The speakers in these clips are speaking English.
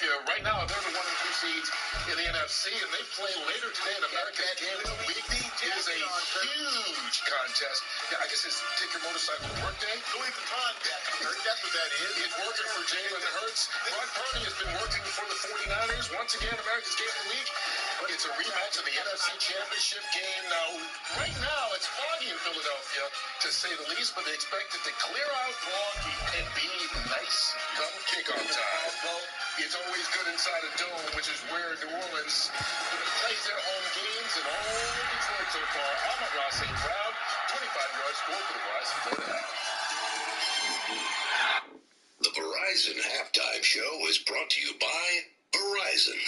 Philadelphia, right now, they're the 1 and 2 seeds in the NFC, and they play later today in America's Game of the Week. It is a huge contest. Yeah, I guess it's take your motorcycle to work day. Louis Vuitton, that's what that is. It's working for Jalen Hurts. Brock Purdy has been working for the 49ers. Once again, America's Game of the Week. But it's a rematch of the NFC Championship game. Now, right now, it's foggy in Philadelphia, to say the least, but they expect it to clear out and be nice come kickoff time. It's always good inside a dome, which is where New Orleans plays their home games, and all Detroit so far. Amon-Ra St. Brown, 25-yard score for the Rise and third half. The Verizon Halftime Show is brought to you by Verizon.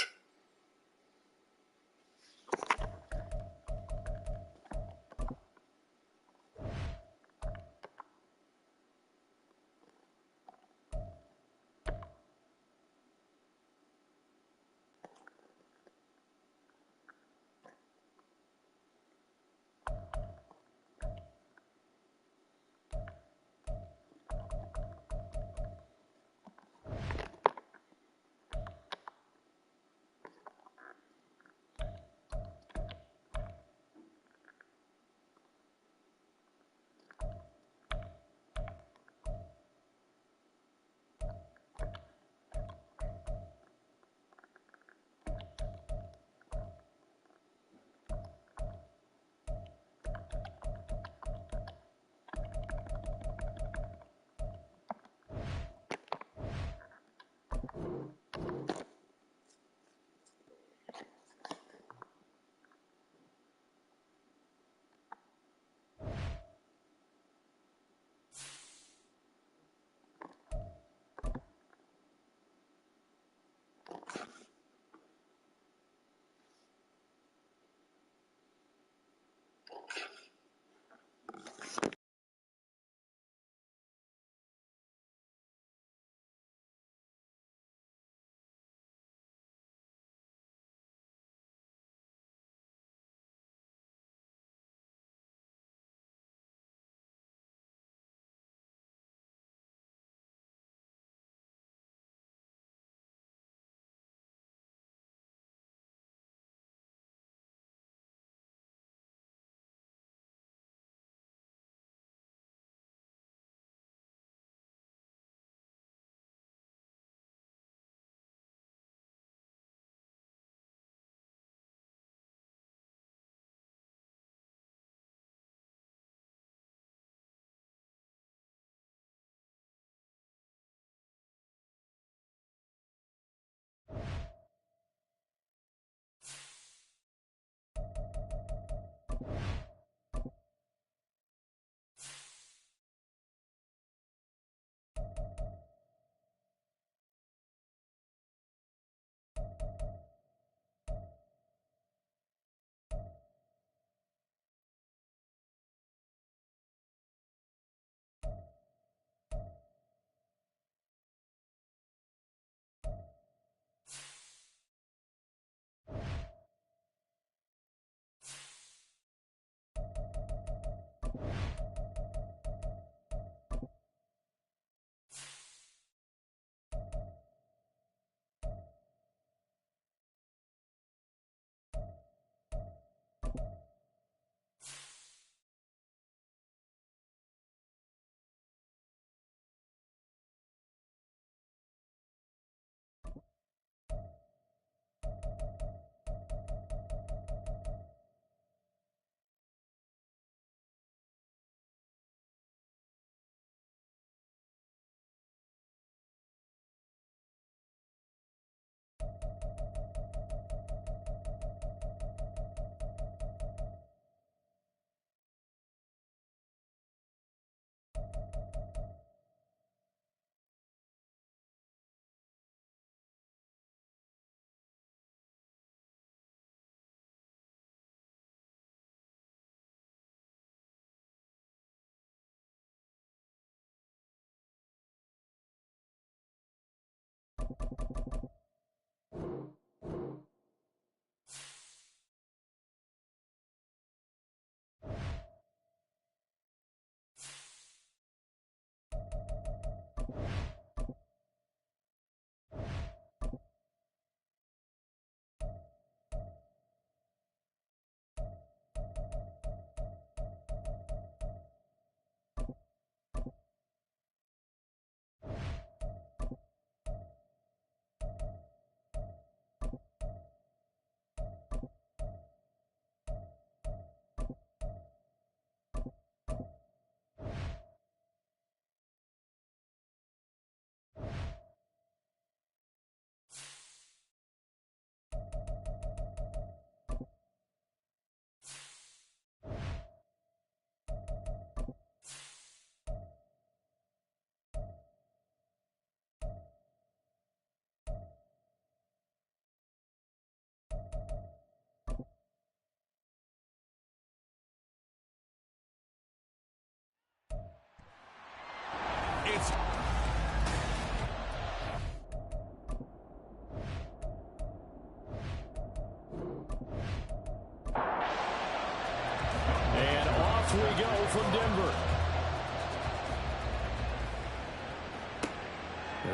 Off we go from Denver.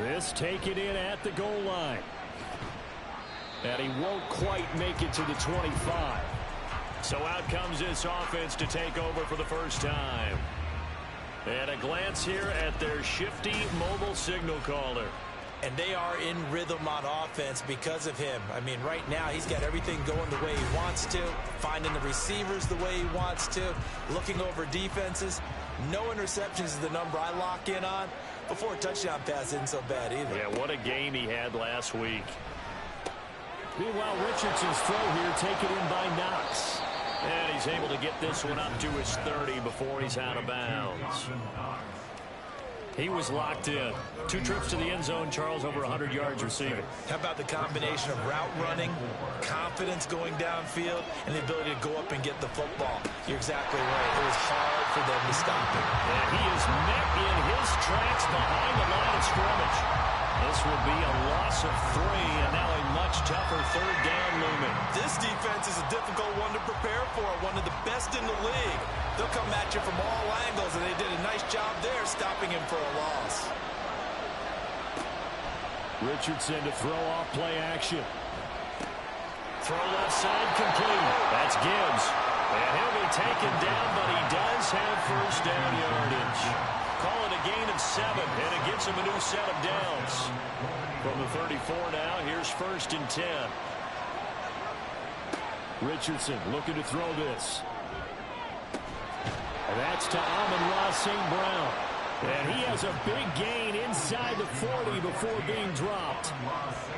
This taken in at the goal line. And he won't quite make it to the 25. So out comes this offense to take over for the first time. And a glance here at their shifty mobile signal caller. And they are in rhythm on offense because of him. I mean, right now, he's got everything going the way he wants to, finding the receivers the way he wants to, looking over defenses. No interceptions is the number I lock in on. Before a touchdown pass isn't so bad either. Yeah, what a game he had last week. Meanwhile, Richardson's throw here taken in by Knox. And he's able to get this one up to his 30 before he's out of bounds. He was locked in. 2 trips to the end zone, Charles, over 100 yards receiving. How about the combination of route running, confidence going downfield, and the ability to go up and get the football? You're exactly right. It was hard for them to stop him. And he is met in his tracks behind the line of scrimmage. This will be a loss of 3, and now a much tougher third down looming. This defense is a difficult one to prepare for, one of the best in the league. They'll come at you from all angles, and they did a nice job there stopping him for a loss. Richardson to throw off play action. Throw left side complete. That's Gibbs. And he'll be taken down, but he does have first down yardage. Call it a gain of 7, and it gives him a new set of downs. From the 34 now, here's 1st and 10. Richardson looking to throw this. And that's to Amon-Ra St. Brown. And he has a big gain inside the 40 before being dropped.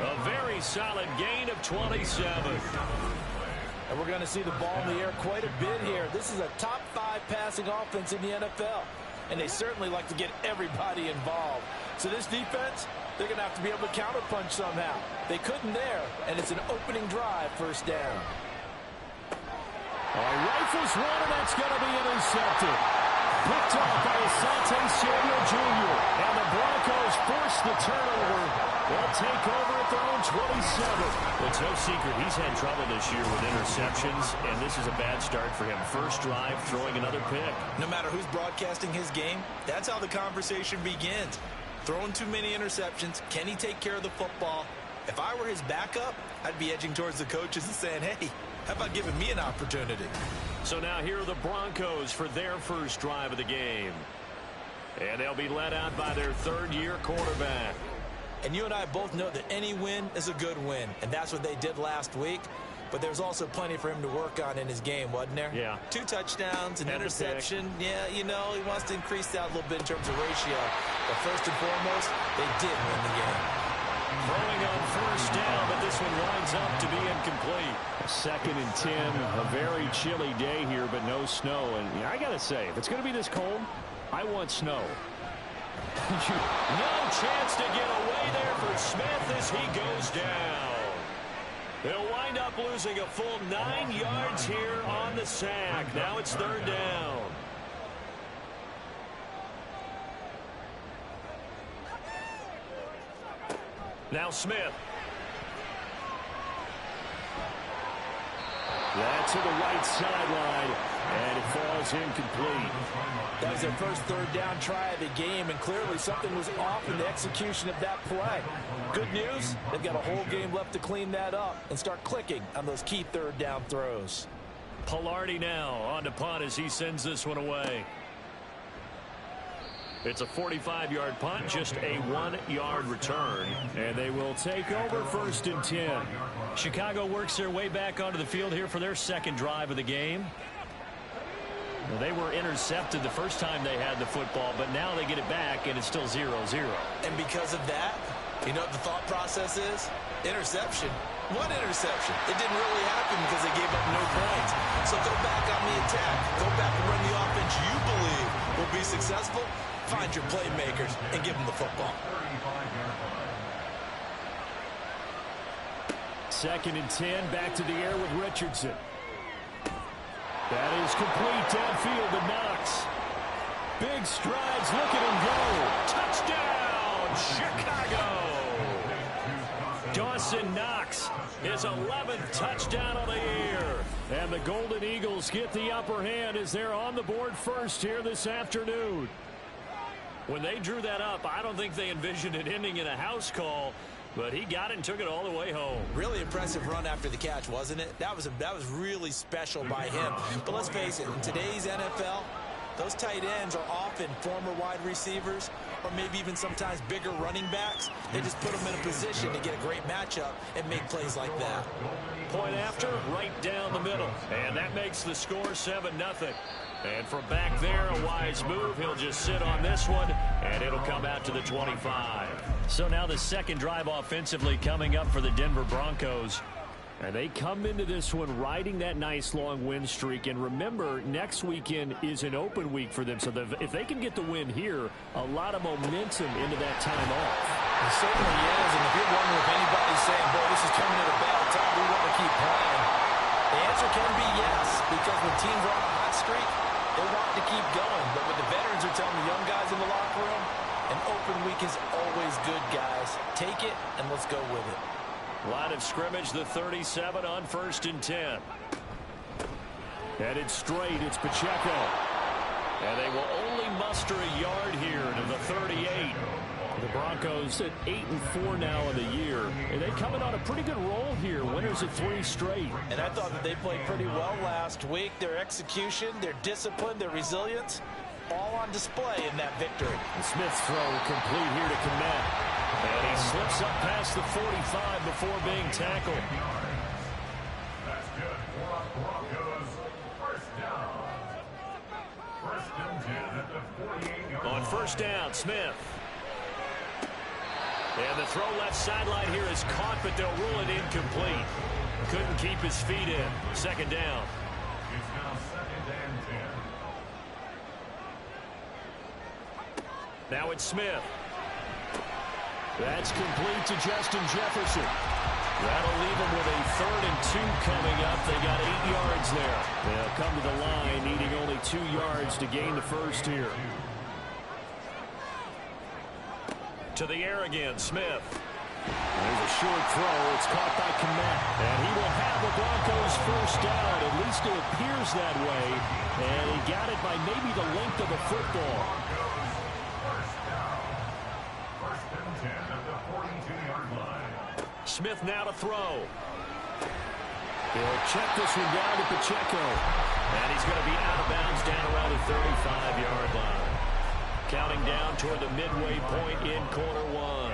A very solid gain of 27. And we're going to see the ball in the air quite a bit here. This is a top 5 passing offense in the NFL. And they certainly like to get everybody involved. So this defense, they're going to have to be able to counterpunch somehow. They couldn't there, and it's an opening drive, first down. Rifles one, and that's going to be intercepted. Picked off by Asante Samuel Jr. And the Broncos force the turnover. They'll take over at their own 27. Well, it's no secret he's had trouble this year with interceptions, and this is a bad start for him. First drive, throwing another pick. No matter who's broadcasting his game, that's how the conversation begins. Throwing too many interceptions. Can he take care of the football? If I were his backup, I'd be edging towards the coaches and saying, hey, how about giving me an opportunity? So now here are the Broncos for their first drive of the game. And they'll be led out by their third-year quarterback. And you and I both know that any win is a good win, and that's what they did last week. But there's also plenty for him to work on in his game, wasn't there? Yeah. 2 touchdowns, an interception. Yeah, you know, he wants to increase that a little bit in terms of ratio. But first and foremost, they did win the game. Throwing on first down, but this one winds up to be incomplete. 2nd and 10, a very chilly day here, but no snow. And I got to say, if it's going to be this cold, I want snow. No chance to get away there for Smith as he goes down. They'll wind up losing a full 9 yards here on the sack. Now it's 3rd down. Now Smith. That's to the right sideline, and it falls incomplete. That was their first 3rd down try of the game, and clearly something was off in the execution of that play. Good news, they've got a whole game left to clean that up and start clicking on those key 3rd down throws. Palardy now on to punt as he sends this one away. It's a 45-yard punt, just a 1-yard return. And they will take over 1st and 10. Chicago works their way back onto the field here for their 2nd drive of the game. Well, they were intercepted the first time they had the football, but now they get it back, and it's still 0-0. And because of that, you know what the thought process is? Interception. One interception. It didn't really happen because they gave up no points. So go back on the attack. Go back and run the offense you believe will be successful. Find your playmakers and give them the football. 2nd and 10, back to the air with Richardson. That is complete downfield to Knox. Big strides, look at him go. Touchdown, Chicago. Dawson Knox, his 11th touchdown of the year. And the Golden Eagles get the upper hand as they're on the board first here this afternoon. When they drew that up, I don't think they envisioned it ending in a house call, but he got it and took it all the way home. Really impressive run after the catch, wasn't it? That was really special by him. But let's face it, in today's NFL, those tight ends are often former wide receivers or maybe even sometimes bigger running backs. They just put them in a position to get a great matchup and make plays like that. Point after, right down the middle. And that makes the score 7-0. And from back there, a wise move. He'll just sit on this one, and it'll come out to the 25. So now the second drive offensively coming up for the Denver Broncos. And they come into this one riding that nice long win streak. And remember, next weekend is an open week for them. So if they can get the win here, a lot of momentum into that time off. It certainly is. And if you're wondering if anybody's saying, boy, this is coming at a bad time, we want to keep playing, the answer can be yes. Because when teams are on a hot streak, they want to keep going. But what the veterans are telling the young guys in the locker room, an open week is always good, guys. Take it, and let's go with it. Line of scrimmage, the 37 on 1st and 10. Headed straight, it's Pacheco. And they will only muster a yard here to the 38. The Broncos at 8-4 now in the year. And they coming on a pretty good roll here. Winners at 3 straight. And I thought that they played pretty well last week. Their execution, their discipline, their resilience, all on display in that victory. The Smith's throw complete here to Kmet. And he slips up past the 45 before being tackled. That's good. Broncos first down. 1st and 10 at the 48-yard line. On 1st down, Smith. And the throw left sideline here is caught, but they'll rule it incomplete. Couldn't keep his feet in. 2nd down. It's now 2nd and 10. Now it's Smith. That's complete to Justin Jefferson. That'll leave them with a 3rd and 2 coming up. They got 8 yards there. They'll come to the line needing only 2 yards to gain the first here. To the air again, Smith. There's a short throw. It's caught by Kmet. And he will have the Broncos first down. At least it appears that way. And he got it by maybe the length of the football. Smith now to throw. He'll check this one down to Pacheco. And he's going to be out of bounds down around the 35-yard line. Counting down toward the midway point in quarter 1.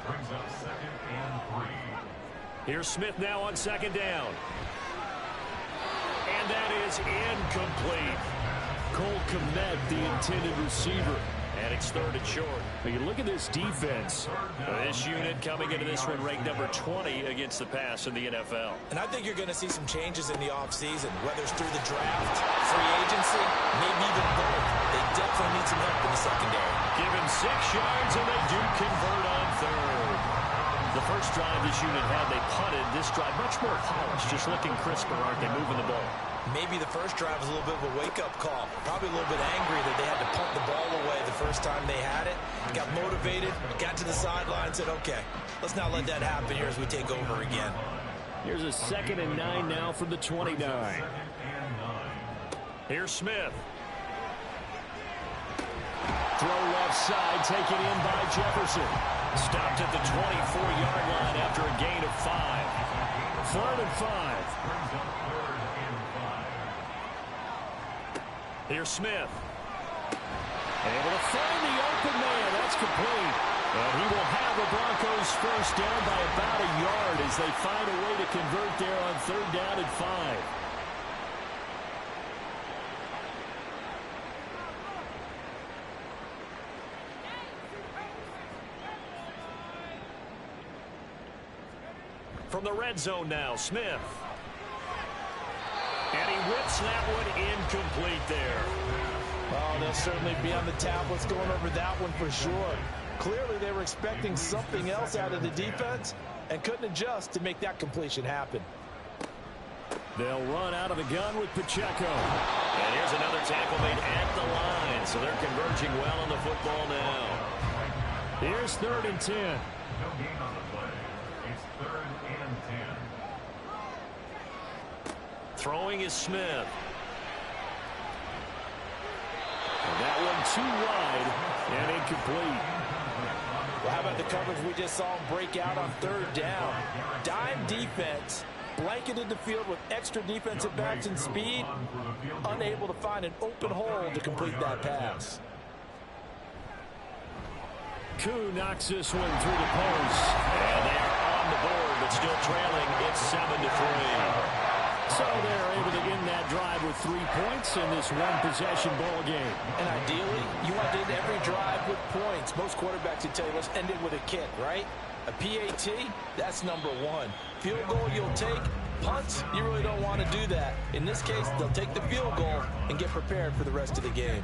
Brings up 2nd and 3. Here's Smith now on 2nd down. And that is incomplete. Cole Kmet, the intended receiver. And it's 3rd and short. But you look at this defense. This unit coming into this one ranked number 20 against the pass in the NFL. And I think you're going to see some changes in the offseason, whether it's through the draft, free agency, maybe even both. They definitely need some help in the secondary. Given 6 yards, and they do convert on 3rd. The first drive this unit had, they punted. This drive, much more polished, just looking crisper, aren't they, moving the ball? Maybe the first drive was a little bit of a wake-up call. Probably a little bit angry that they had to punt the ball away the first time they had it. Got motivated, got to the sideline, said, okay, let's not let that happen here as we take over again. Here's a 2nd and 9 now from the 29. Here's Smith. Throw left side, taken in by Jefferson. Stopped at the 24-yard line after a gain of 5. 3rd and 5. Here's Smith. Able to find the open man. That's complete. And he will have the Broncos first down by about a yard as they find a way to convert there on 3rd down and 5. From the red zone now, Smith. And he whips that one incomplete there. Oh, they'll certainly be on the tablets going over that one for sure. Clearly, they were expecting something else out of the defense and couldn't adjust to make that completion happen. They'll run out of the gun with Pacheco. And here's another tackle made at the line. So they're converging well on the football now. Here's 3rd and 10. No gain on the play. Throwing is Smith. And that one too wide and incomplete. Well, how about the coverage we just saw him break out on third down? Dime defense, blanketed the field with extra defensive backs and speed, unable to find an open hole to complete that pass. Koo knocks this one through the post. And they are on the board, but still trailing. It's 7-3. So they're able to end that drive with 3 points in this one-possession ball game. And ideally, you want to end every drive with points. Most quarterbacks would tell you, let's end it with a kick, right? A PAT, that's number one. Field goal you'll take. Punts, you really don't want to do that. In this case, they'll take the field goal and get prepared for the rest of the game.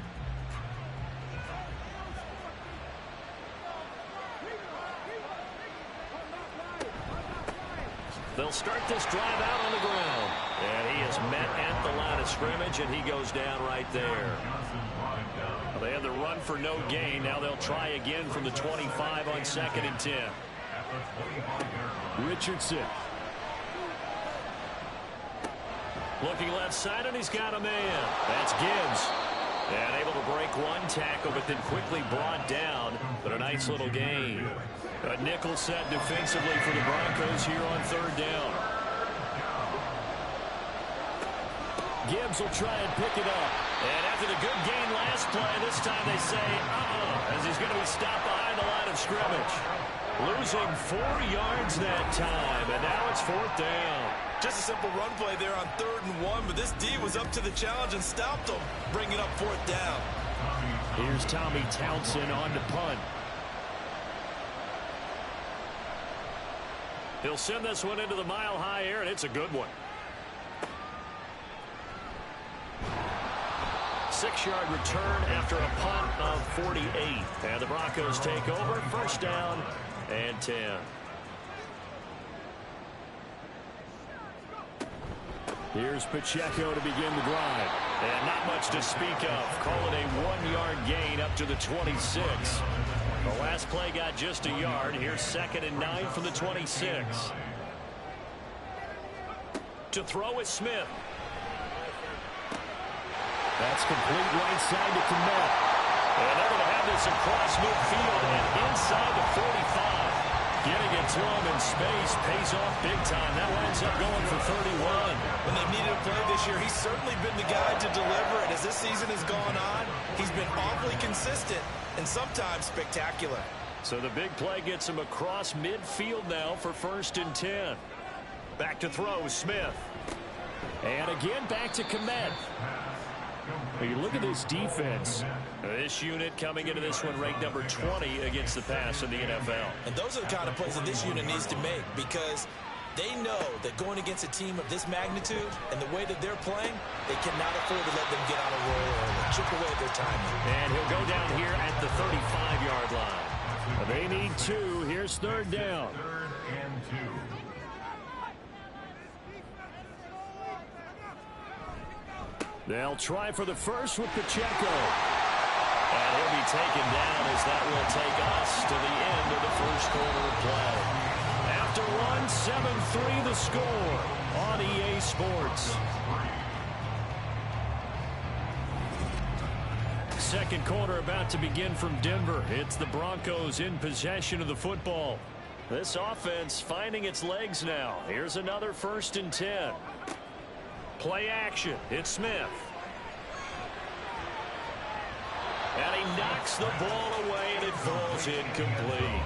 They'll start this drive out on the ground. And he is met at the line of scrimmage, and he goes down right there. Well, they had the run for no gain. Now they'll try again from the 25 on 2nd and 10. Richardson. Looking left side, and he's got a man. That's Gibbs. And able to break one tackle, but then quickly brought down. But a nice little gain. A nickel set defensively for the Broncos here on third down. Gibbs will try and pick it up. And after the good gain last play, this time they say, as he's going to be stopped behind the line of scrimmage. Losing 4 yards that time, and now it's 4th down. Just a simple run play there on 3rd and 1, but this D was up to the challenge and stopped them, bringing up 4th down. Here's Tommy Townsend on to punt. He'll send this one into the mile-high air, and it's a good one. 6-yard return after a punt of 48. And the Broncos take over. 1st down and 10. Here's Pacheco to begin the drive. And not much to speak of. Call it a 1-yard gain up to the 26. The last play got just a yard. Here's 2nd and 9 from the 26. To throw is Smith. That's complete right side to Kmet. And they're going to have this across midfield and inside the 45. Getting it to him in space pays off big time. That winds up going for 31. When they needed a play this year, he's certainly been the guy to deliver it. As this season has gone on, he's been awfully consistent and sometimes spectacular. So the big play gets him across midfield now for 1st and 10. Back to throw, Smith. And again back to Kmet. You look at this defense. This unit coming into this one ranked number 20 against the pass in the NFL. And those are the kind of plays that this unit needs to make, because they know that going against a team of this magnitude and the way that they're playing, they cannot afford to let them get on a roll or chip away at their timing. And he'll go down here at the 35-yard line. They need 2. Here's 3rd down. 3rd and 2. They'll try for the first with Pacheco. And he'll be taken down as that will take us to the end of the 1st quarter of play. After one, 7-3 the score on EA Sports. 2nd quarter about to begin from Denver. It's the Broncos in possession of the football. This offense finding its legs now. Here's another 1st and 10. Play action. It's Smith. And he knocks the ball away, and it falls incomplete.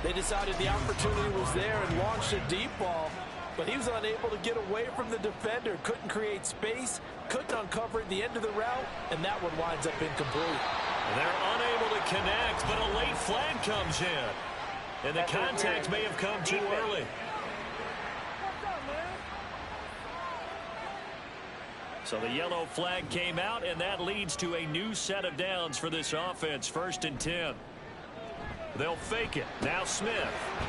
They decided the opportunity was there and launched a deep ball, but he was unable to get away from the defender, couldn't create space, couldn't uncover at the end of the route, and that one winds up incomplete. They're unable to connect, but a late flag comes in. And the contact may have come too early. So the yellow flag came out, and that leads to a new set of downs for this offense. 1st and 10. They'll fake it. Now Smith.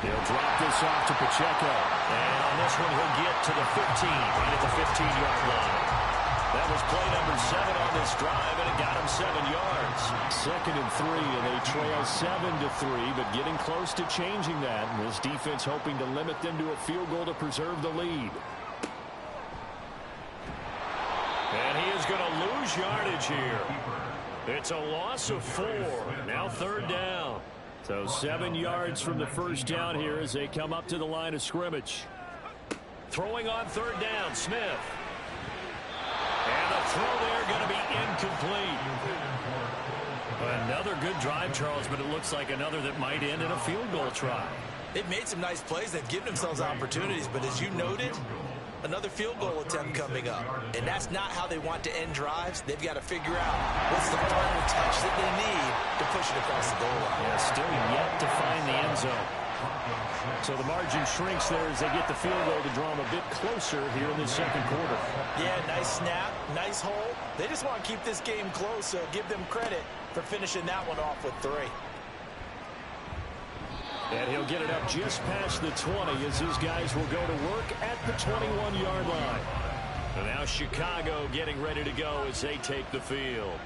They'll drop this off to Pacheco. And on this one, he'll get to the 15, right at the 15-yard line. That was play number 7 on this drive, and it got him 7 yards. 2nd and 3, and they trail 7-3, but getting close to changing that. And this defense hoping to limit them to a field goal to preserve the lead. And he is going to lose yardage here. It's a loss of 4. Now 3rd down. So 7 yards from the first down here as they come up to the line of scrimmage. Throwing on 3rd down, Smith. And the throw there going to be incomplete. Another good drive, Charles, but it looks like another that might end in a field goal try. They've made some nice plays. They've given themselves opportunities, but as you noted, another field goal attempt coming up. And that's not how they want to end drives. They've got to figure out what's the final touch that they need to push it across the goal line. Yeah, still yet to find the end zone. So the margin shrinks there as they get the field goal to draw them a bit closer here in the second quarter. Yeah, nice snap, nice hole. They just want to keep this game close, so give them credit for finishing that one off with 3. And he'll get it up just past the 20 as his guys will go to work at the 21-yard line. And now Chicago getting ready to go as they take the field.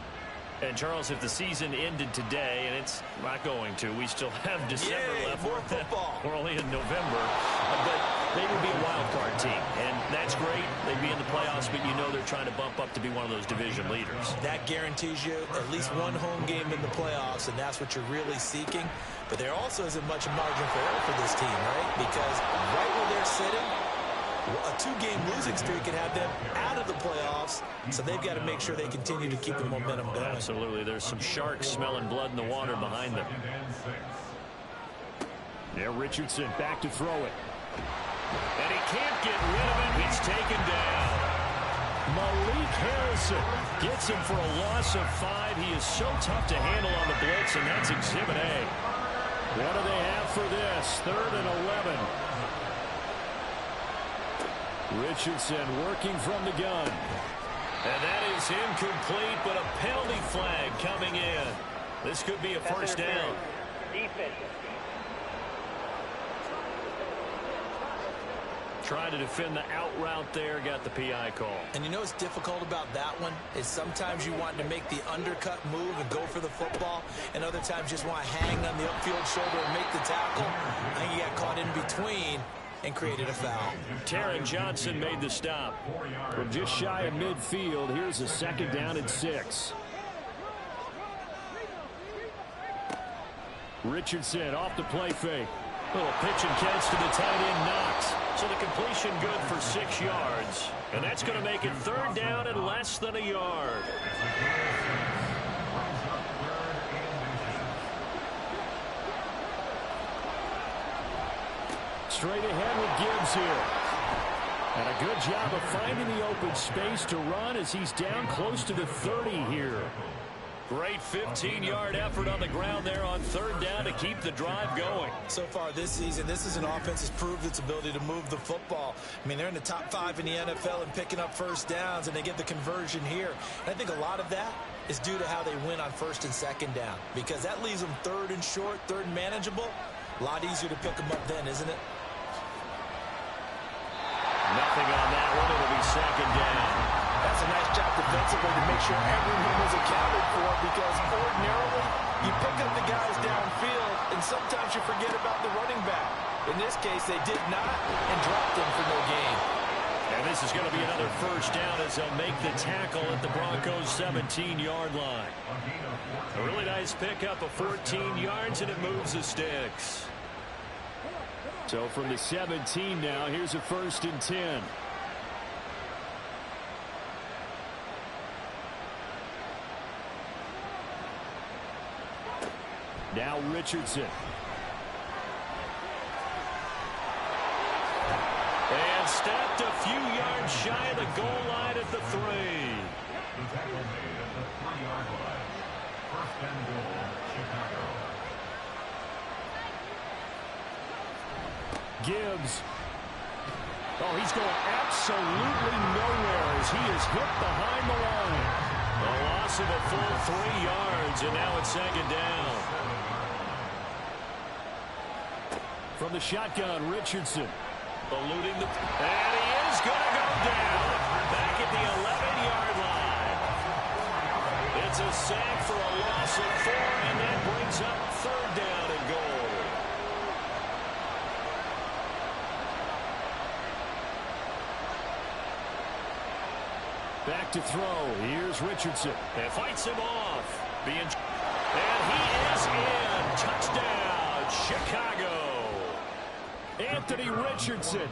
And, Charles, if the season ended today, and it's not going to, we still have December left. More football. We're only in November. But they would be a wild card team. And that's great. They'd be in the playoffs, but you know they're trying to bump up to be one of those division leaders. That guarantees you at least one home game in the playoffs, and that's what you're really seeking. But there also isn't much margin for error for this team, right? Because right where they're sitting, a 2-game losing streak can have them out of the playoffs, so they've got to make sure they continue to keep the momentum going. Absolutely. There's some sharks smelling blood in the water behind them. Now Richardson back to throw it. And he can't get rid of it. He's taken down. Malik Harrison Gets him for a loss of 5. He is so tough to handle on the blitz, and that's Exhibit A. What do they have for this? 3rd and 11. Richardson working from the gun. And that is incomplete, but a penalty flag coming in. This could be a first down. Defense. Trying to defend the out route there, got the PI call. And you know what's difficult about that one is sometimes you want to make the undercut move and go for the football, and other times just want to hang on the upfield shoulder and make the tackle. I think he got caught in between and created a foul. Taron Johnson made the stop. From just shy of midfield, here's a 2nd down and 6. Richardson off the play fake. Little pitch and catch to the tight end, Knox. So the completion good for 6 yards. And that's going to make it 3rd down and less than a yard. Straight ahead with Gibbs here. And a good job of finding the open space to run as he's down close to the 30 here. Great 15-yard effort on the ground there on 3rd down to keep the drive going. So far this season, this is an offense that's proved its ability to move the football. I mean, they're in the top 5 in the NFL and picking up first downs, and they get the conversion here. And I think a lot of that is due to how they win on 1st and 2nd down, because that leaves them 3rd and short, 3rd and manageable. A lot easier to pick them up then, isn't it? Nothing on that one. It'll be 2nd down. That's a nice job defensively to make sure everyone was accounted for, because ordinarily you pick up the guys downfield and sometimes you forget about the running back. In this case, they did not and dropped him for no gain. And this is going to be another first down as they'll make the tackle at the Broncos' 17-yard line. A really nice pickup of 14 yards, and it moves the sticks. So from the 17 now, here's a 1st and 10. Now Richardson. And stepped a few yards shy of the goal line at the 3. The tackle made at the 3-yard line. 1st and goal, Chicago. Gibbs. Oh, he's going absolutely nowhere as he is hit behind the line. A loss of a full 3 yards, and now it's 2nd down. From the shotgun, Richardson. Eluding the... And he is going to go down. Back at the 11-yard It's a sack for a loss of 4, and that brings up 3rd down and goal. Back to throw. Here's Richardson. And fights him off. And he is in. Touchdown, Chicago. Anthony Richardson.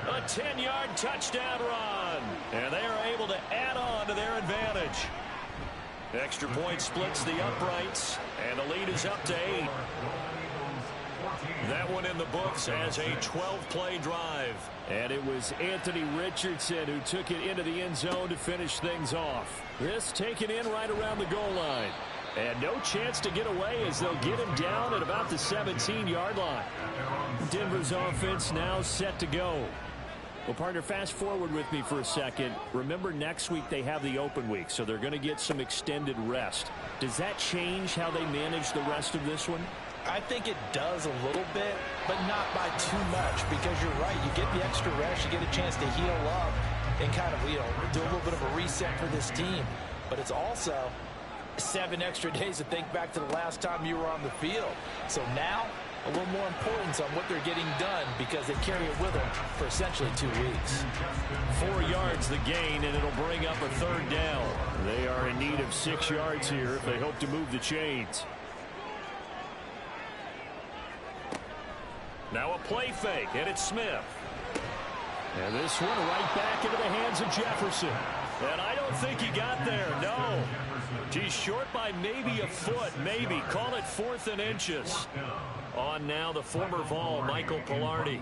A 10-yard touchdown run. And they are able to add on to their advantage. Extra point splits the uprights. And the lead is up to 8. That one in the books as a 12-play drive. And it was Anthony Richardson who took it into the end zone to finish things off. This taken in right around the goal line. And no chance to get away as they'll get him down at about the 17-yard line. Denver's offense now set to go. Well, partner, fast forward with me for a second. Remember, next week they have the open week, so they're going to get some extended rest. Does that change how they manage the rest of this one? I think it does a little bit, but not by too much, because you're right. You get the extra rest, you get a chance to heal up and kind of, do a little bit of a reset for this team. But it's also 7 extra days to think back to the last time you were on the field. So now, a little more importance on what they're getting done because they carry it with them for essentially 2 weeks. 4 yards the gain, and it'll bring up a 3rd down. They are in need of 6 yards here if they hope to move the chains. Now a play fake, and it's Smith. And this one right back into the hands of Jefferson. And I don't think he got there, no. He's short by maybe a foot, maybe. Call it 4th and inches. On now the former Vol, Michael Palardy.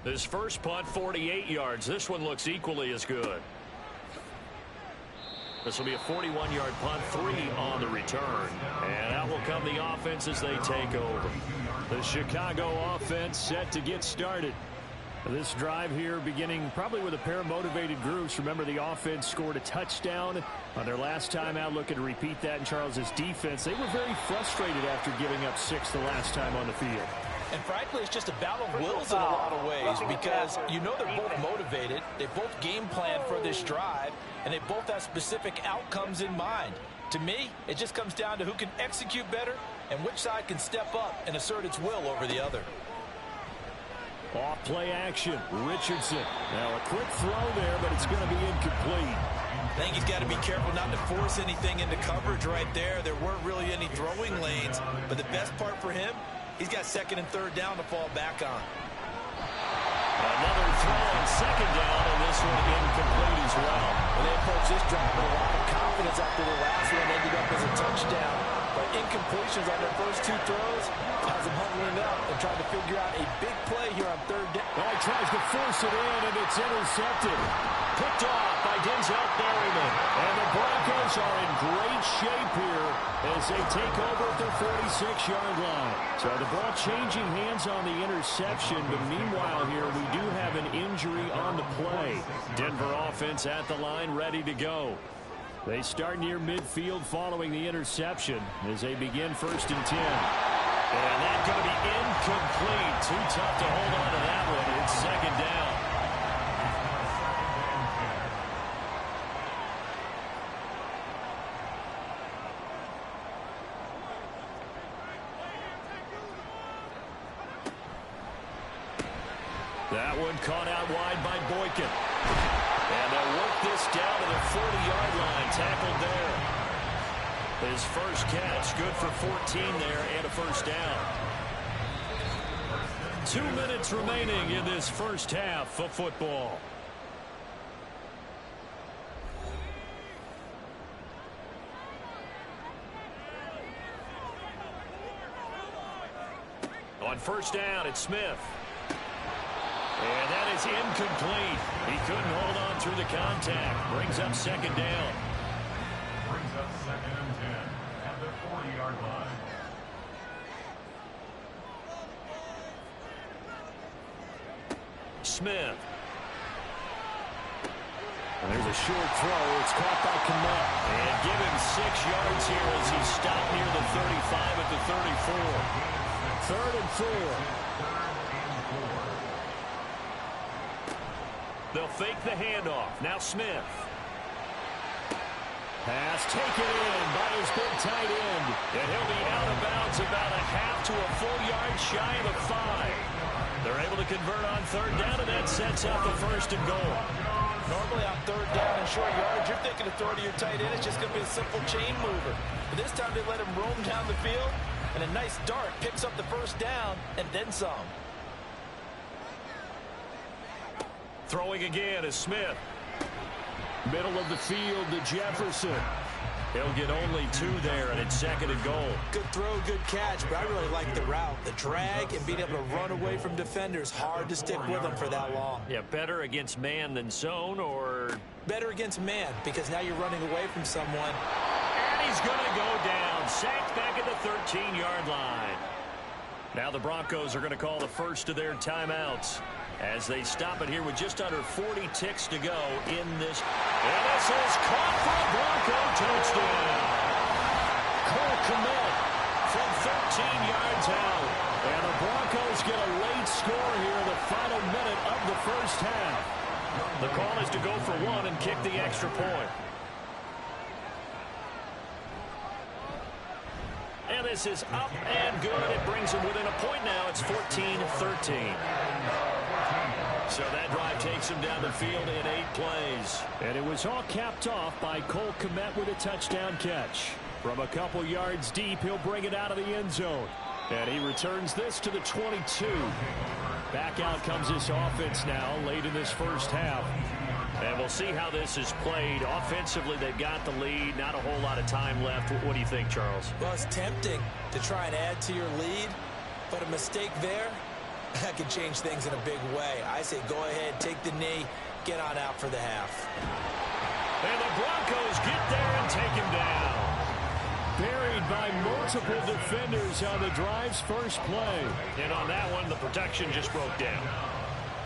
His first punt, 48 yards. This one looks equally as good. This will be a 41-yard punt, 3 on the return. And out will come the offense as they take over. The Chicago offense set to get started. This drive here beginning probably with a pair of motivated groups. Remember, the offense scored a touchdown on their last time out. Looking to repeat that in Charles's defense. They were very frustrated after giving up 6 the last time on the field. And frankly, it's just a battle of wills in a lot of ways because they're both motivated. They both game plan for this drive, and they both have specific outcomes in mind. To me, it just comes down to who can execute better and which side can step up and assert its will over the other. Off play action, Richardson. Now a quick throw there, but it's going to be incomplete. I think he's got to be careful not to force anything into coverage right there. There weren't really any throwing lanes, but the best part for him, he's got 2nd and 3rd down to fall back on. Another throw on 2nd down, and this one incomplete as well. And they approached this drive with a lot of confidence after the last one ended up as a touchdown. But incompletions on their first 2 throws has them huddling up and trying to figure out a big play here on 3rd down. Well, he tries to force it in, and it's intercepted. Picked off by Denzel Berryman. And the Broncos are in great shape here as they take over at their 46-yard line. So the ball changing hands on the interception, but meanwhile here we do have an injury on the play. Denver offense at the line ready to go. They start near midfield following the interception as they begin 1st and 10. And that's going to be incomplete. Too tough to hold on to that one. It's 2nd down. That one caught out wide by Boykin. And they'll work this down to the 40-yard line. Tackled there. His first catch, good for 14 there and a 1st down. 2 minutes remaining in this first half of football. On 1st down, it's Smith. And that is incomplete. He couldn't hold on through the contact. Brings up 2nd down. Brings up 2nd and 10 at the 40-yard line. Smith. And there's a short throw. It's caught by Kmet. And give him 6 yards here as he stopped near the 35 at the 34. 3rd and 4. They'll fake the handoff. Now Smith. Pass taken in by his big tight end. And he'll be out of bounds about a half to a full yard shy of the 5. They're able to convert on third down, and that sets up the first and goal. Normally on third down and short yards, you're thinking of throw to your tight end. It's just going to be a simple chain mover. But this time they let him roam down the field, and a nice dart picks up the first down and then some. Throwing again is Smith. Middle of the field to Jefferson. He'll get only 2 there, and it's second and goal. Good throw, good catch, but I really like the route. The drag and being able to run away from defenders, hard to stick with them for that long. Yeah, better against man than zone, or? Better against man, because now you're running away from someone. And he's going to go down. Sacked back at the 13-yard line. Now the Broncos are going to call the first of their timeouts as they stop it here with just under 40 ticks to go in this. And this is caught for a Bronco touchdown. Cole Kmet from 13 yards out. And the Broncos get a late score here in the final minute of the first half. The call is to go for 1 and kick the extra point. And this is up and good. It brings them within a point now. It's 14-13. So that drive takes him down the field in 8 plays. And it was all capped off by Cole Kmet with a touchdown catch. From a couple yards deep, he'll bring it out of the end zone. And he returns this to the 22. Back out comes this offense now late in this first half. And we'll see how this is played. Offensively, they've got the lead. Not a whole lot of time left. What do you think, Charles? Well, it's tempting to try and add to your lead, but a mistake there, that could change things in a big way. I say go ahead, take the knee, get on out for the half. And the Broncos get there and take him down. Buried by multiple defenders on the drive's first play. And on that one, the protection just broke down.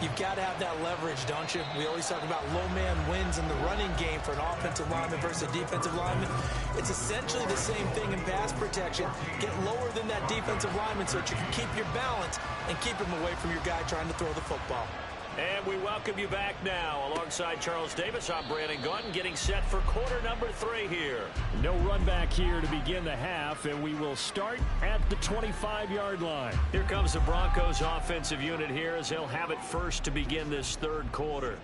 You've got to have that leverage, don't you? We always talk about low man wins in the running game for an offensive lineman versus a defensive lineman. It's essentially the same thing in pass protection. Get lower than that defensive lineman so that you can keep your balance and keep him away from your guy trying to throw the football. And we welcome you back now. Alongside Charles Davis, I'm Brandon Gaudin, getting set for quarter number 3 here. No run back here to begin the half, and we will start at the 25-yard line. Here comes the Broncos offensive unit here as they'll have it first to begin this third quarter.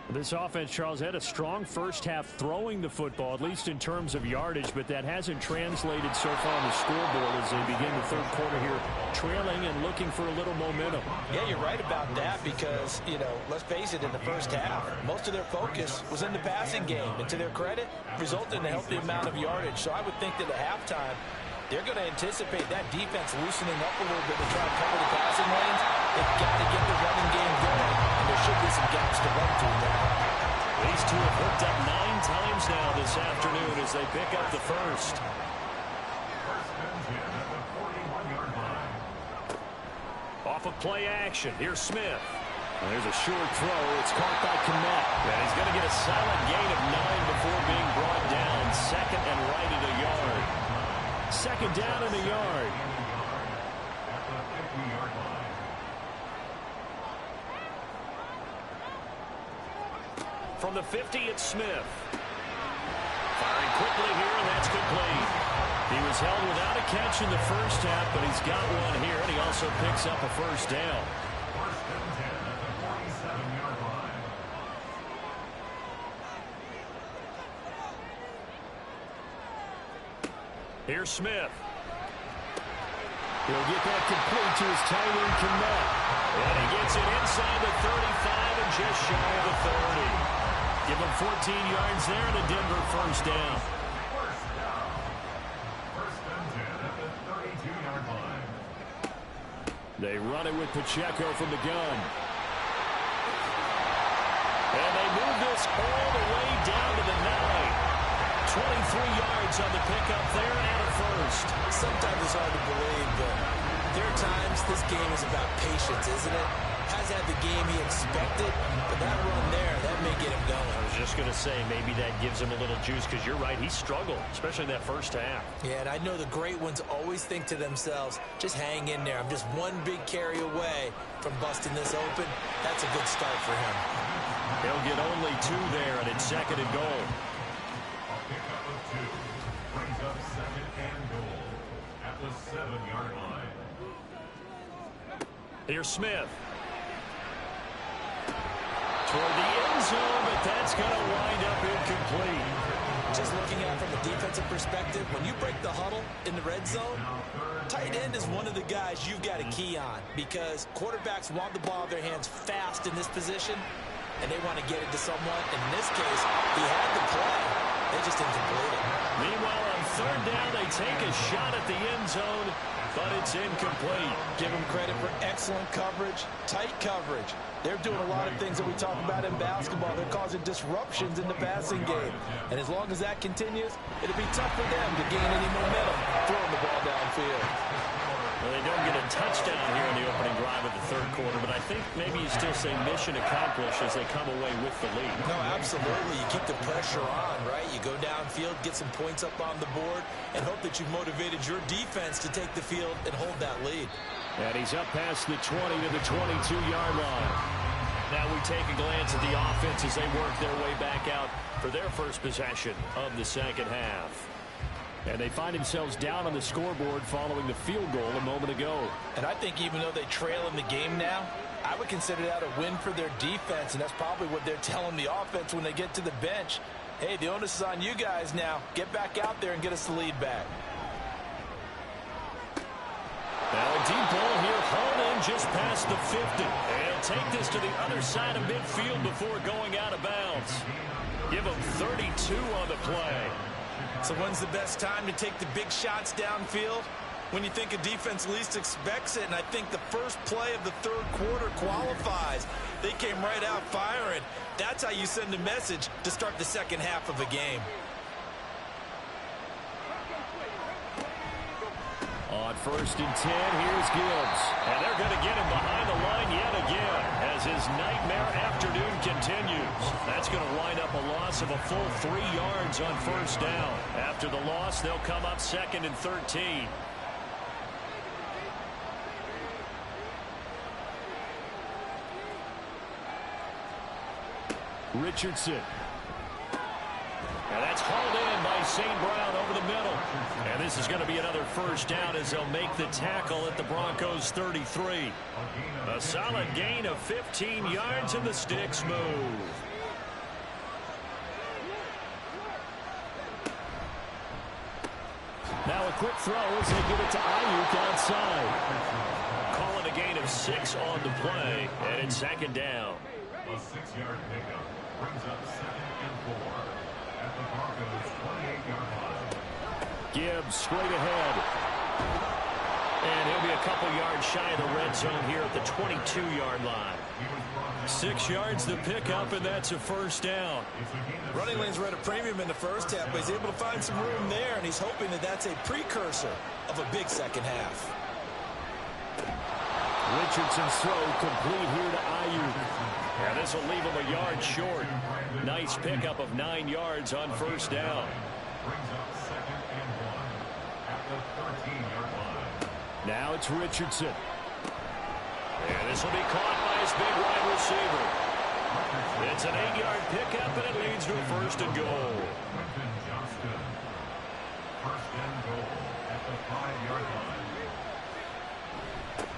This offense, Charles, had a strong first half throwing the football, at least in terms of yardage, but that hasn't translated so far on the scoreboard as they begin the third quarter here, trailing and looking for a little momentum. Yeah, you're right about that because, you know, let's face it, in the first half, most of their focus was in the passing game, and to their credit, resulted in a healthy amount of yardage. So I would think that at halftime, they're going to anticipate that defense loosening up a little bit to try and cover the passing lanes. They've got to get the running game going, and there should be some gaps to run through now. These two have hooked up 9 times now this afternoon as they pick up the first. Off of play action, here's Smith. There's a short throw. It's caught by Kmet. And he's going to get a solid gain of 9 before being brought down. Second and right at a yard. Second down in the yard. From the 50, it's Smith. Firing quickly here, and that's complete. He was held without a catch in the first half, but he's got one here, and he also picks up a first down. First and 10 at the 47-yard line. Here's Smith. He'll get that complete to his tight end, Kmet. And he gets it inside the 35 and just shy of the 30. Give him 14 yards there and a Denver first down. First down. First and 10 at the 32-yard line. They run it with Pacheco from the gun. And they move this all the way down to the 9. 23 yards on the pickup there and a first. Sometimes it's hard to believe, but there are times this game is about patience, isn't it? Has had the game he expected, but that run there, that may get him going. I was just going to say, maybe that gives him a little juice, because you're right, he struggled, especially in that first half. Yeah, and I know the great ones always think to themselves, just hang in there. I'm just one big carry away from busting this open. That's a good start for him. He'll get only 2 there, and it's second and goal. I'll pick up the second and goal at the 7-yard line. Here's Smith. Toward the end zone, but that's going to wind up incomplete. Just looking at it from a defensive perspective, when you break the huddle in the red zone, tight end is one of the guys you've got to key on because quarterbacks want the ball in their hands fast in this position, and they want to get it to someone. And in this case, he had the play. They just didn't complete it. Meanwhile, on third down, they take a shot at the end zone, but it's incomplete. Give them credit for excellent coverage, tight coverage. They're doing a lot of things that we talk about in basketball. They're causing disruptions in the passing game. And as long as that continues, it'll be tough for them to gain any momentum throwing the ball downfield. Well, they don't get a touchdown here in the opening drive of the third quarter, but I think maybe you still say mission accomplished as they come away with the lead. No, absolutely. You keep the pressure on, right? You go downfield, get some points up on the board, and hope that you've motivated your defense to take the field and hold that lead. And he's up past the 20 to the 22-yard line. Now we take a glance at the offense as they work their way back out for their first possession of the second half. And they find themselves down on the scoreboard following the field goal a moment ago. And I think even though they trail in the game now, I would consider that a win for their defense, and that's probably what they're telling the offense when they get to the bench. Hey, the onus is on you guys now. Get back out there and get us the lead back. Now a deep ball here, hauled in just past the 50. And he'll take this to the other side of midfield before going out of bounds. Give him 32 on the play. So when's the best time to take the big shots downfield? When you think a defense least expects it, and I think the first play of the third quarter qualifies. They came right out firing. That's how you send a message to start the second half of a game. On first and 10, here's Gibbs. And they're going to get him behind the line yet again as his nightmare afternoon continues. That's going to wind up a loss of a full 3 yards on first down. After the loss, they'll come up second and 13. Richardson. And that's hauled in by St. Brown over the middle. And this is going to be another first down as they'll make the tackle at the Broncos 33. A solid gain of 15 yards and the sticks move. Now a quick throw as they give it to Ayuk outside. Calling a gain of 6 on the play, and it's second down. A 6-yard pickup brings up 2nd and 4 at the Broncos 28-yard line. Gibbs straight ahead. And he'll be a couple yards shy of the red zone here at the 22-yard line. 6 yards the pickup, and that's a first down. Running lanes were at a premium in the first half, but he's able to find some room there, and he's hoping that that's a precursor of a big second half. Richardson's throw complete here to Ayuk. And this will leave him a yard short. Nice pickup of 9 yards on first down. Brings up 2nd and 1 at the 13-yard line. Now it's Richardson. And this will be caught by his big wide receiver. It's an 8-yard pickup, and it leads to a first and goal. Quentin Johnston. First and goal at the 5-yard line.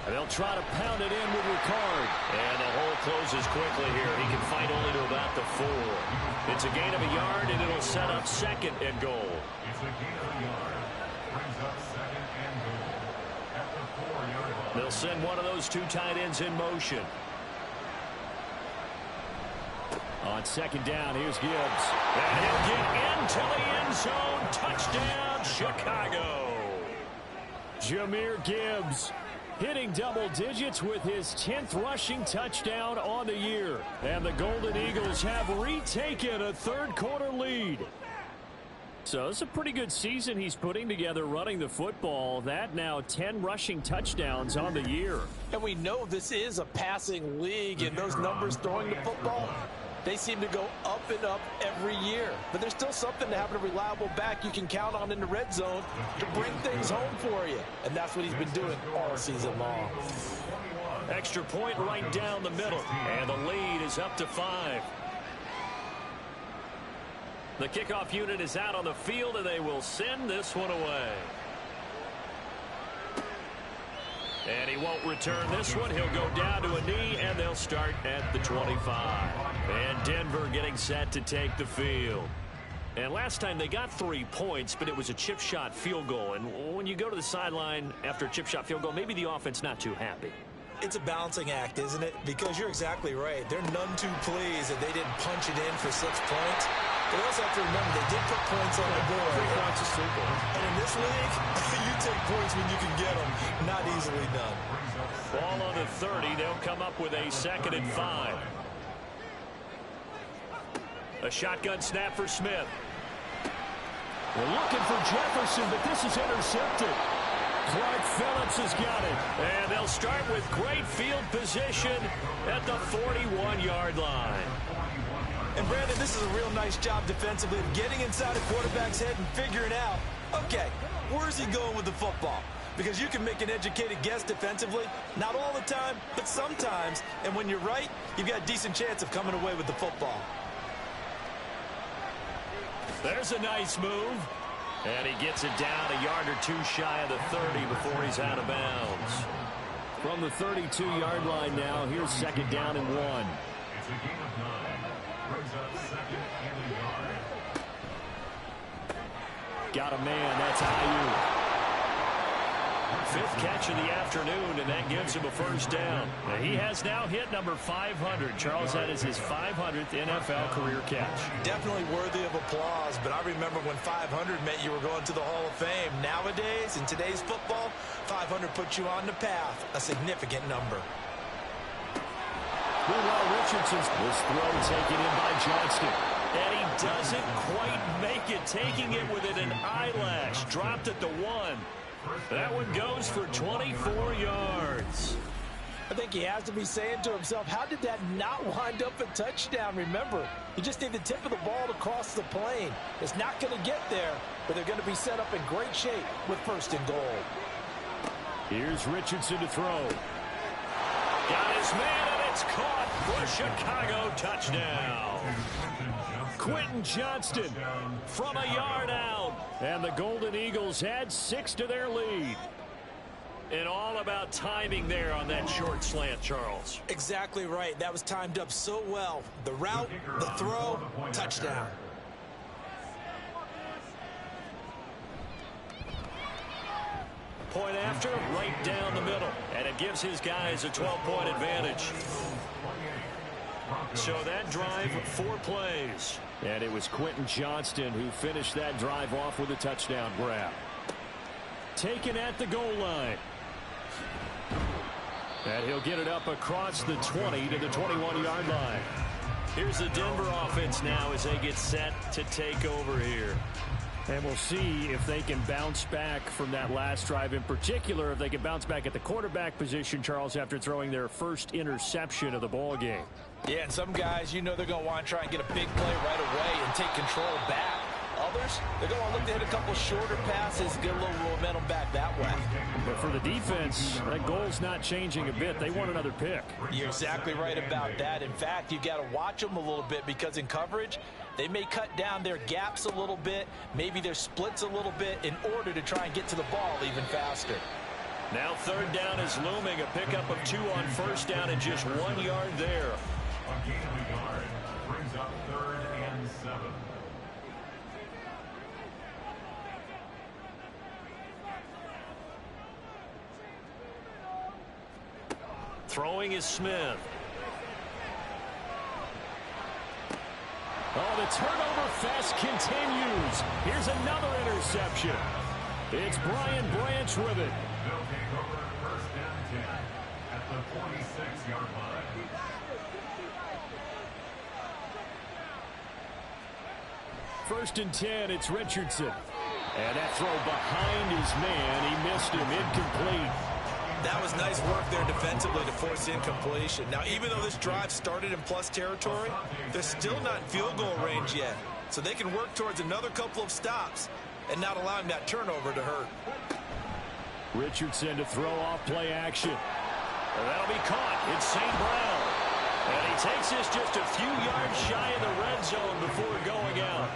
And they'll try to pound it in with Ricard. And the hole closes quickly here. He can fight only to about the 4. It's a gain of a yard, and it'll set up second and goal. It's a gain of a yard. Brings up 2nd and goal at the 4-yard line. They'll send one of those 2 tight ends in motion. On second down, here's Gibbs. And he'll get into the end zone. Touchdown, Chicago. Jahmyr Gibbs hitting double digits with his 10th rushing touchdown on the year. And the Golden Eagles have retaken a third quarter lead. So it's a pretty good season he's putting together running the football. That now 10 rushing touchdowns on the year. And we know this is a passing league, and those numbers throwing the football, they seem to go up and up every year. But there's still something to having a reliable back you can count on in the red zone to bring things home for you. And that's what he's been doing all season long. Extra point right down the middle. And the lead is up to 5. The kickoff unit is out on the field, and they will send this one away. And he won't return this one. He'll go down to a knee, and they'll start at the 25. And Denver getting set to take the field. And last time they got 3 points, but it was a chip shot field goal. And when you go to the sideline after a chip shot field goal, maybe the offense not too happy. It's a balancing act, isn't it? Because you're exactly right. They're none too pleased that they didn't punch it in for 6 points. But also have to remember they did put points on the board. 3 points is 3 points. And in this league, you take points when you can get them. Not easily done. Ball on the 30. They'll come up with a 2nd and 5. A shotgun snap for Smith. We're looking for Jefferson, but this is intercepted. Clark Phillips has got it. And they'll start with great field position at the 41-yard line. And Brandon, this is a real nice job defensively of getting inside a quarterback's head and figuring out, okay, where's he going with the football? Because you can make an educated guess defensively, not all the time, but sometimes. And when you're right, you've got a decent chance of coming away with the football. There's a nice move. And he gets it down a yard or 2 shy of the 30 before he's out of bounds. From the 32-yard line now, here's 2nd down and 1. It's a gain of 9. Brings up 2nd and a yard. Got a man. That's Aiyuk. 5th catch of the afternoon, and that gives him a 1st down. And he has now hit number 500. Charles, that is his 500th NFL career catch. Definitely worthy of applause, but I remember when 500 meant you were going to the Hall of Fame. Nowadays, in today's football, 500 puts you on the path, a significant number. Meanwhile, Richardson's this throw taken in by Johnston. And he doesn't quite make it, taking it within an eyelash. Dropped at the 1. That one goes for 24 yards. I think he has to be saying to himself, how did that not wind up a touchdown? Remember, you just need the tip of the ball to cross the plane. It's not going to get there, but they're going to be set up in great shape with 1st and goal. Here's Richardson to throw. Got his man, and it's caught for a Chicago touchdown. Quentin Johnston from a yard out. And the Golden Eagles add 6 to their lead. And all about timing there on that short slant, Charles. Exactly right. That was timed up so well. The route, the throw, touchdown. Point after, right down the middle. And it gives his guys a 12-point advantage. So that drive, 4 plays. And it was Quentin Johnston who finished that drive off with a touchdown grab. Taken at the goal line. And he'll get it up across the 20 to the 21-yard line. Here's the Denver offense now as they get set to take over here. And we'll see if they can bounce back from that last drive. In particular, if they can bounce back at the quarterback position, Charles, after throwing their first interception of the ball game. Yeah, and some guys, you know they're going to want to try and get a big play right away and take control back. Others, they're going to look to hit a couple shorter passes, get a little momentum back that way. But for the defense, that goal's not changing a bit. They want another pick. You're exactly right about that. In fact, you've got to watch them a little bit because in coverage, they may cut down their gaps a little bit, maybe their splits a little bit in order to try and get to the ball even faster. Now 3rd down is looming. A pickup of 2 on 1st down and just 1 yard there. A gain of a yard. Brings up 3rd and 7. Throwing is Smith. Oh, the turnover fest continues. Here's another interception. It's Brian Branch with it. They'll take over 1st and 10 at the 46-yard line. First and 10, it's Richardson. And that throw behind his man, he missed him, incomplete. That was nice work there defensively to force incompletion. Now, even though this drive started in plus territory, they're still not in field goal range yet. So they can work towards another couple of stops and not allowing that turnover to hurt. Richardson to throw off play action. That'll be caught. It's St. Brown. And he takes this just a few yards shy of the red zone before going out.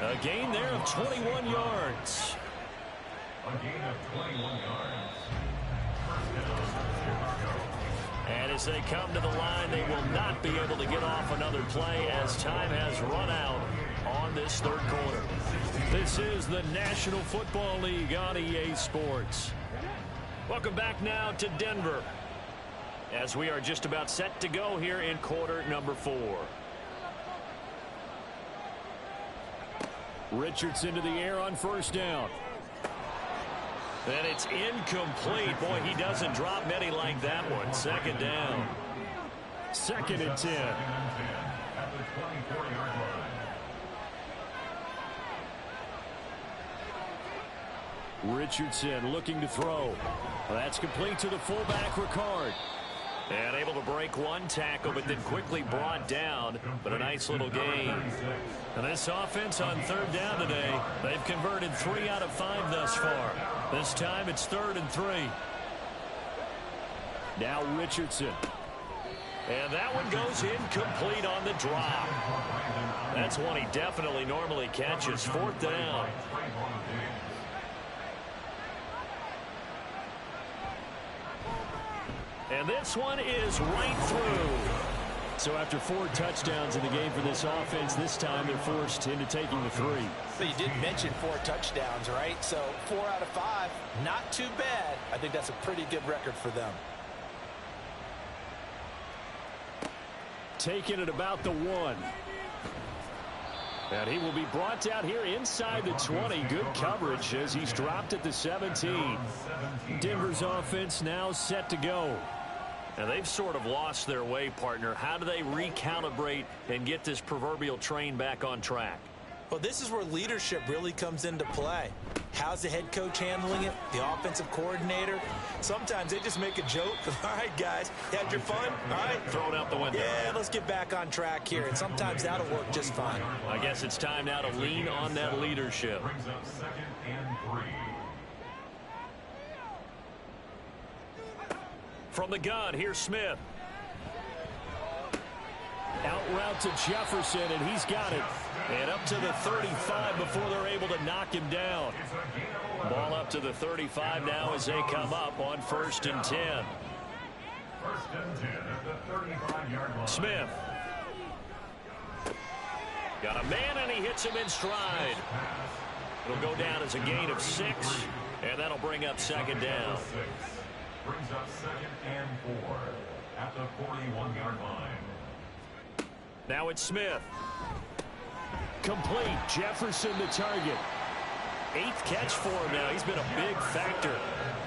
A gain there of 21 yards. A gain of 21 yards. And as they come to the line, they will not be able to get off another play as time has run out on this third quarter. This is the National Football League on EA Sports. Welcome back now to Denver, as we are just about set to go here in quarter number 4. Richardson to the air on first down. And it's incomplete. Boy, he doesn't drop many like that one. Second down. Second and 10. At the 24-yard line. Richardson looking to throw. That's complete to the fullback, Ricard. And able to break one tackle, but then quickly brought down. But a nice little gain. And this offense on third down today, they've converted 3 out of 5 thus far. This time it's 3rd and 3. Now Richardson. And that one goes incomplete on the drop. That's one he definitely normally catches. 4th down. And this one is right through. So after 4 touchdowns in the game for this offense, this time they're forced into taking the 3. So you did mention 4 touchdowns, right? So 4 out of 5, not too bad. I think that's a pretty good record for them. Taking it about the 1. And he will be brought down here inside the 20. Good coverage as he's dropped at the 17. Denver's offense now set to go. And they've sort of lost their way, partner. How do they recalibrate and get this proverbial train back on track? Well, this is where leadership really comes into play. How's the head coach handling it? The offensive coordinator? Sometimes they just make a joke. All right, guys, had your fun? All right. Throw it out the window. Yeah, let's get back on track here. And sometimes that'll work just fine. I guess it's time now to lean on that leadership. Brings up 2nd and 3. From the gun, here's Smith. Out route to Jefferson, and he's got it. And up to the 35 before they're able to knock him down. Ball up to the 35 now as they come up on 1st and 10. 1st and 10 at the 35-yard line. Smith. Got a man, and he hits him in stride. It'll go down as a gain of 6, and that'll bring up 2nd down. Brings up 2nd and 4 at the 41-yard line. Now it's Smith. Complete. Jefferson the target. 8th catch for him now. He's been a big factor.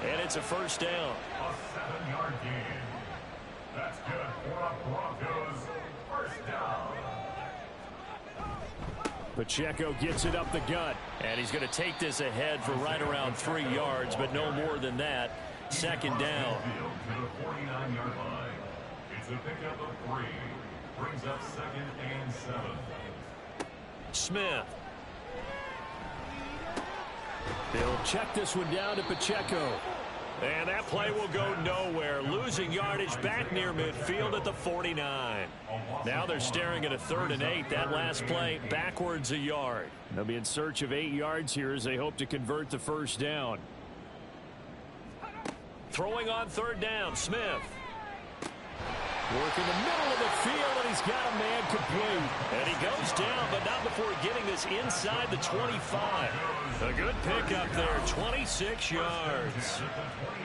And it's a 1st down. A 7-yard gain. That's good for the Broncos. 1st down. Pacheco gets it up the gut. And he's going to take this ahead for right around 3 yards, but no more than that. 2nd down. To the 49-yard line. It's a pickup of 3. Brings up 2nd and 7. Smith. They'll check this one down to Pacheco. And that play will go nowhere. Losing yardage back near midfield at the 49. Now they're staring at a 3rd and 8. That last play backwards a yard. They'll be in search of 8 yards here as they hope to convert the 1st down. Throwing on 3rd down, Smith. Work in the middle of the field, and he's got a man complete. And he goes down, but not before getting this inside the 25. A good pickup there, 26 yards.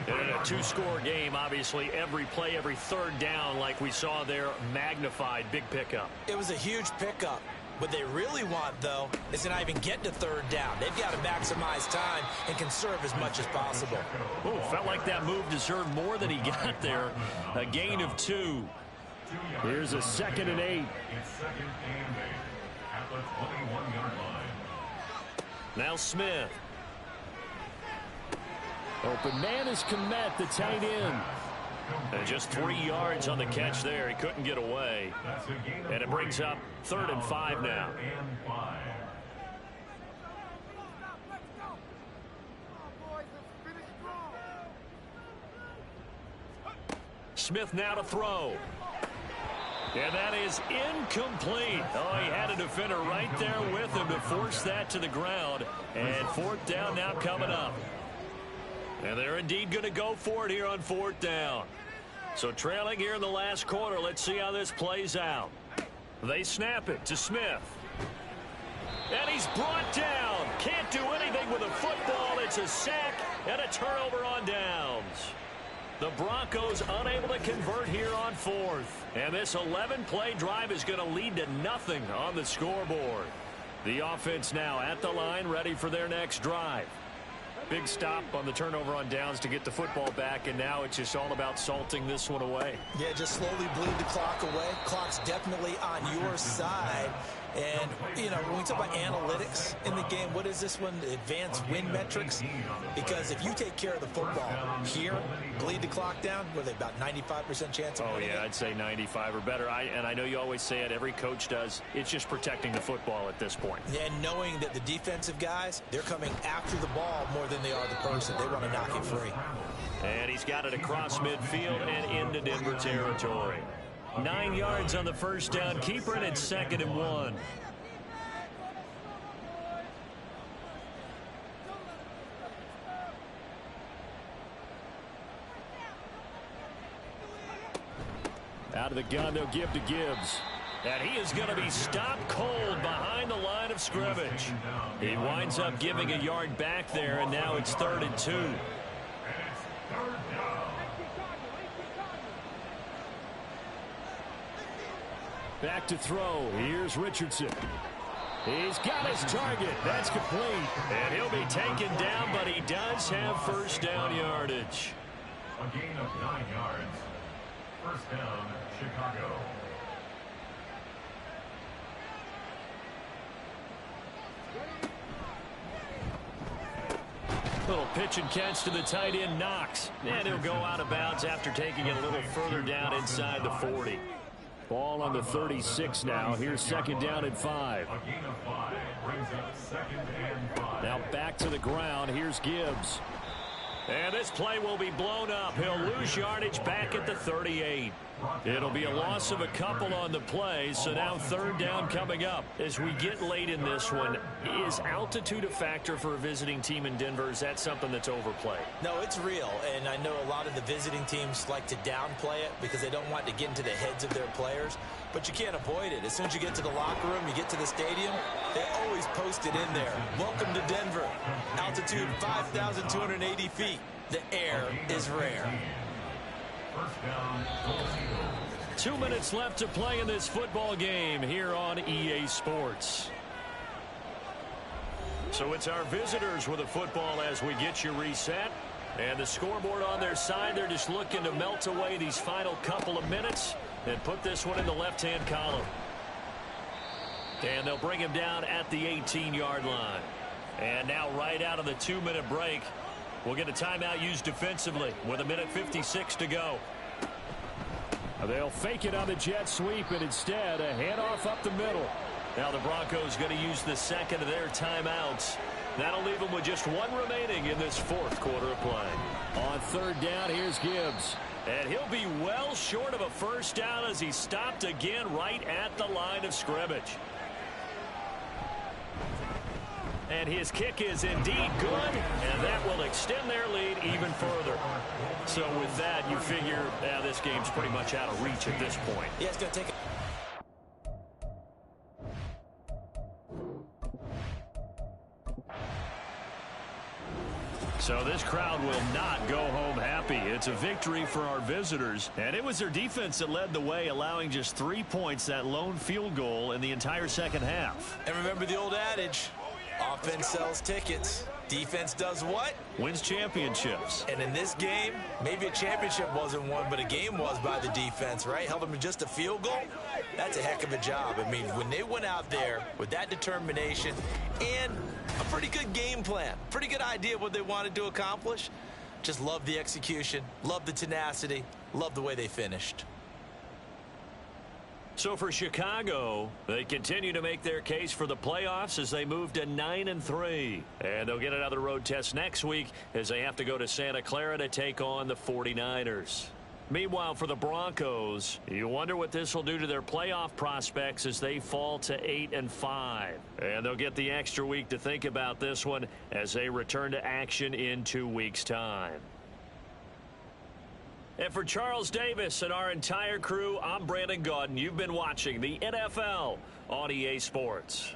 And in a 2-score game, obviously, every play, every 3rd down, like we saw there, magnified. Big pickup. It was a huge pickup. What they really want, though, is to not even get to 3rd down. They've got to maximize time and conserve as much as possible. Ooh, felt like that move deserved more than he got there. A gain of 2. Here's a 2nd and 8. It's 2nd and 8 at the 21-yard line. Now Smith. Open man is Kmet, the tight end. And just 3 yards on the catch there. He couldn't get away. And it brings up 3rd and 5 now. Smith now to throw. And that is incomplete. Oh, he had a defender right there with him to force that to the ground. And 4th down now coming up. And they're indeed going to go for it here on 4th down. So trailing here in the last quarter. Let's see how this plays out. They snap it to Smith. And he's brought down. Can't do anything with a football. It's a sack and a turnover on downs. The Broncos unable to convert here on 4th. And this 11-play drive is going to lead to nothing on the scoreboard. The offense now at the line, ready for their next drive. Big stop on the turnover on downs to get the football back, and now it's just all about salting this one away. Yeah, just slowly bleed the clock away. Clock's definitely on your side. And, you know, when we talk about analytics in the game, what is this one? Advanced win metrics? Because if you take care of the football here, bleed the clock down, with about 95% chance of winning it? I'd say 95 or better. And I know you always say it, every coach does. It's just protecting the football at this point. And knowing that the defensive guys, they're coming after the ball more than they are the person. They want to knock it free. And he's got it across midfield and into Denver territory. 9 yards on the first down. Keeper, and it's 2nd and 1. Out of the gun, they'll give to Gibbs. And he is going to be stopped cold behind the line of scrimmage. He winds up giving a yard back there, and now it's 3rd and 2. Back to throw. Here's Richardson. He's got his target. That's complete. And he'll be taken down, but he does have 1st down yardage. A gain of 9 yards. 1st down, Chicago. Little pitch and catch to the tight end, Knox. And he'll go out of bounds after taking it a little further down inside the 40. Ball on the 36 now. Here's 2nd down and 5. A gain of 5 brings up 2nd and 5. Now back to the ground. Here's Gibbs. And this play will be blown up. He'll lose yardage back at the 38. It'll be a loss of a couple on the play, so now 3rd down coming up. As we get late in this one, is altitude a factor for a visiting team in Denver? Is that something that's overplayed? No, it's real, and I know a lot of the visiting teams like to downplay it because they don't want to get into the heads of their players, but you can't avoid it. As soon as you get to the locker room, you get to the stadium, they always post it in there. Welcome to Denver. Altitude 5,280 feet. The air is rare. 1st down, Colts. 2 minutes left to play in this football game here on EA Sports. So it's our visitors with the football as we get you reset. And the scoreboard on their side, they're just looking to melt away these final couple of minutes and put this one in the left-hand column. And they'll bring him down at the 18-yard line. And now right out of the 2-minute break, we'll get a timeout used defensively with 1:56 to go. They'll fake it on the jet sweep, and instead a handoff up the middle. Now the Broncos going to use the 2nd of their timeouts. That'll leave them with just 1 remaining in this 4th quarter of play. On 3rd down, here's Gibbs. And he'll be well short of a 1st down as he's stopped again right at the line of scrimmage. And his kick is indeed good, and that will extend their lead even further. So with that, you figure this game's pretty much out of reach at this point. Yeah, it's going to take So this crowd will not go home happy. It's a victory for our visitors, and it was their defense that led the way, allowing just 3 points, that lone field goal in the entire 2nd half. And remember the old adage, offense sells tickets. Defense does what? Wins championships. And in this game, maybe a championship wasn't won, but a game was by the defense, right? Held them to just a field goal. That's a heck of a job. I mean, when they went out there with that determination and a pretty good game plan, pretty good idea of what they wanted to accomplish, just love the execution, love the tenacity, love the way they finished. So for Chicago, they continue to make their case for the playoffs as they move to 9-3. And they'll get another road test next week as they have to go to Santa Clara to take on the 49ers. Meanwhile, for the Broncos, you wonder what this will do to their playoff prospects as they fall to 8-5. And they'll get the extra week to think about this one as they return to action in 2 weeks' time. And for Charles Davis and our entire crew, I'm Brandon Gaudin. You've been watching the NFL on EA Sports.